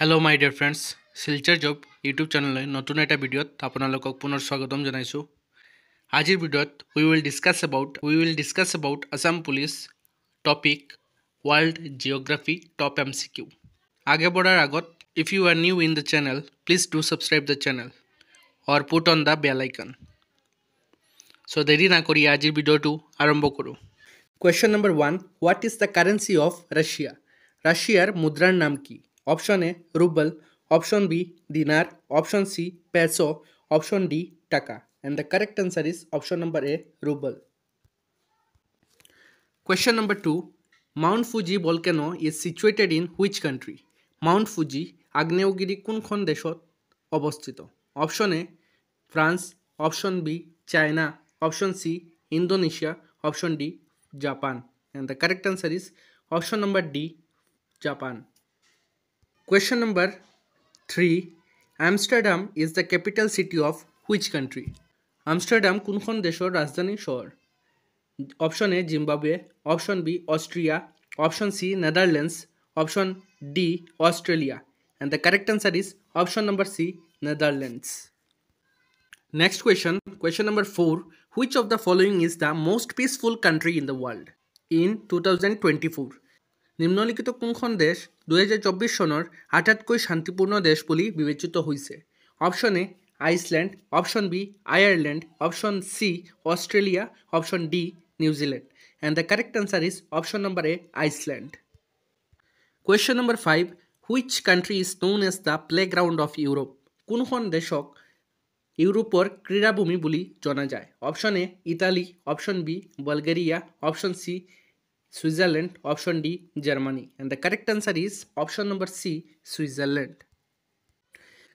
Hello' মাই dear friends, Silchar job YouTube চেনেলে নতুন এটা ভিডিঅ'ত আপোনালোকক পুনৰ স্বাগতম জনাইছোঁ। আজিৰ ভিডিঅ'ত we will discuss about Assam police topic world geography top MCQ। আগে বঢ়াৰ আগত if you are new in the channel please do subscribe the channel or put on the bell icon. So' দেৰি নকৰি আজিৰ ভিডিঅ'টো আৰম্ভ কৰোঁ। Question number 1, what is the currency of Russia? ৰাছিয়াৰ মুদ্ৰাৰ নাম কি? Option A rouble, option B dinar, option C peso, option D taka. And the correct answer is option number A rouble. Question number 2, Mount Fuji volcano is situated in which country? Mount Fuji আগ্নেয়গিৰি কোনখন দেশত অৱস্থিত? Option A France, option B China, option C Indonesia, option D Japan. And the correct answer is option number D Japan. Question number 3, Amsterdam is the capital city of which country? Amsterdam কোনখন দেশৰ ৰাজধানী চহৰ? Option A Zimbabwe, option B Austria, option C Netherlands, option D Australia. And the correct answer is option number C Netherlands. Next question number 4, which of the following is the most peaceful country in the world in 2024? নিম্নলিখিত কোনখন দেশ 2024 চনৰ আটাইতকৈ শান্তিপূৰ্ণ দেশ বুলি বিবেচিত হৈছে? Option A Iceland, option B Ireland, option C Australia, option D New Zealand. And the correct answer is option number A Iceland. Question number 5, which country is known as the playground of Europe? কোনখন দেশক ইউৰোপৰ ক্ৰীড়াভূমি বুলি জনা যায়? Option A Italy, option B Bulgaria, option C Switzerland, option D Germany, and the correct answer is option number C Switzerland.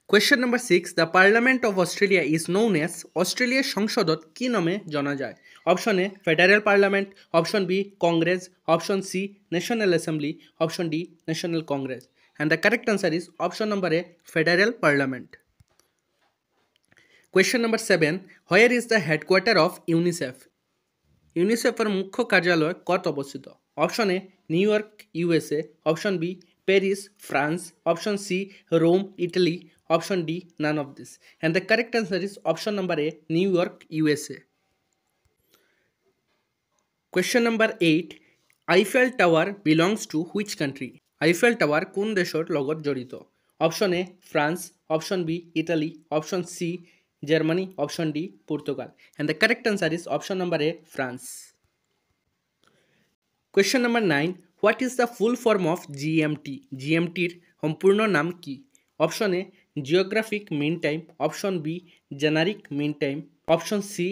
Question number 6, the Parliament of Australia is known as Australia সংসদত কি নামে জানা যায়? Option A federal parliament, option B Congress, option C national assembly, option D national congress. and the correct answer is option number A federal parliament. Question number 7, where is the headquarter of UNICEF? ইউনিসেফের মুখ্য কার্যালয় কত অবস্থিত? Option A New York USA, option B Paris France, option C Rome Italy, option D none of this. And the correct answer is option number A New York USA. Question number 8, Eiffel tower belongs to which country? Eiffel tower কোন দেশের লগত জড়িত? Option A France, option B Italy, option C Germany, option D Portugal. And the correct answer is option number A France. Question number 9, what is the full form of GMT? GMT এর সম্পূর্ণ নাম কি? Option A geographic mean time, option B generic mean time, option C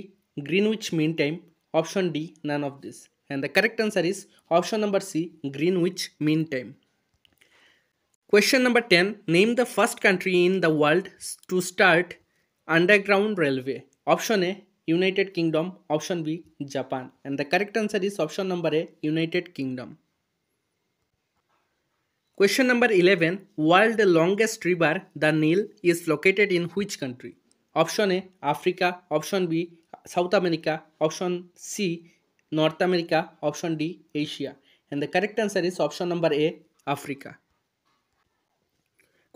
Greenwich mean time, option D none of this. and the correct answer is option number C Greenwich Mean Time. Question number 10, name the first country in the world to start underground railway. Option A United Kingdom, option B Japan, and the correct answer is option number A United Kingdom. Question number 11, world longest river the Nile is located in which country? Option A Africa, option B South America, option C North America, option D Asia, and the correct answer is option number A Africa.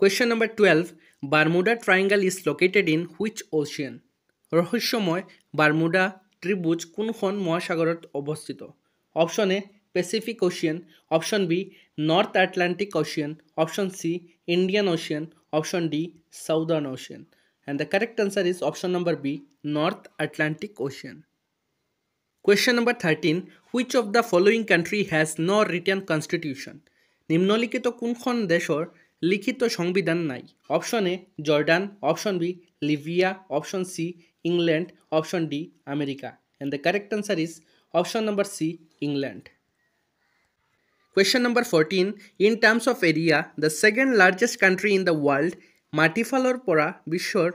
Question number 12, Bermuda Triangle is located in which ocean? রহস্যময় Bermuda ত্রিভুজ কোনখন মহাসাগৰত অৱস্থিত? Option A Pacific ocean, option B North Atlantic ocean, option C Indian ocean, option D Southern ocean. and the correct answer is option number B North Atlantic Ocean. Question number 13, which of the following country has no written constitution? নিম্নলিখিত কোনখন দেশৰ লিখিত সংবিধান নাই? Option A Jordan, option B Libya, option C England, option D America. and the correct answer is option number C England. Question number 14, in terms of area the second largest country in the world মাটিফালৰ পৰা বিশ্বৰ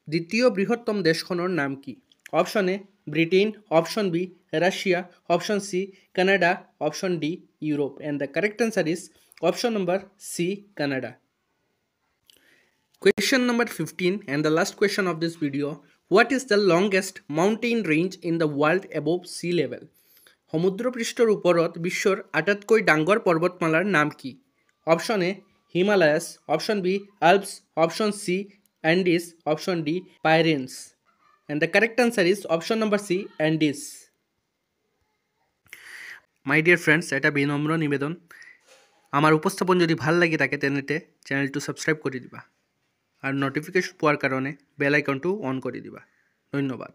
দ্বিতীয় বৃহত্তম দেশখনৰ নাম কি? Option A Britain, option B Russia, option C Canada, option D Europe. and the correct answer is option number C Canada. Question number 15 and the last question of this video, what is the longest mountain range in the world above sea level? সমুদ্রপৃষ্ঠৰ ওপৰত বিশ্বৰ আটাইতকৈ ডাঙৰ পৰ্বতমালাৰ নাম কি? Option A Himalayas, option B, Alps, option C, Andes, option D, Pyrenees. And the correct answer is option number C, Andes. My dear friends, এটা বিনম্র নিবেদন, আমার উপস্থাপন যদি ভাল লাগি থাকে তেনেতে চেনেলটো সাবস্ক্রাইব কৰি দিবা আৰু নটিফিকেশন পোৱাৰ কাৰণে বেল আইকনটো অন কৰি দিবা। ধন্যবাদ।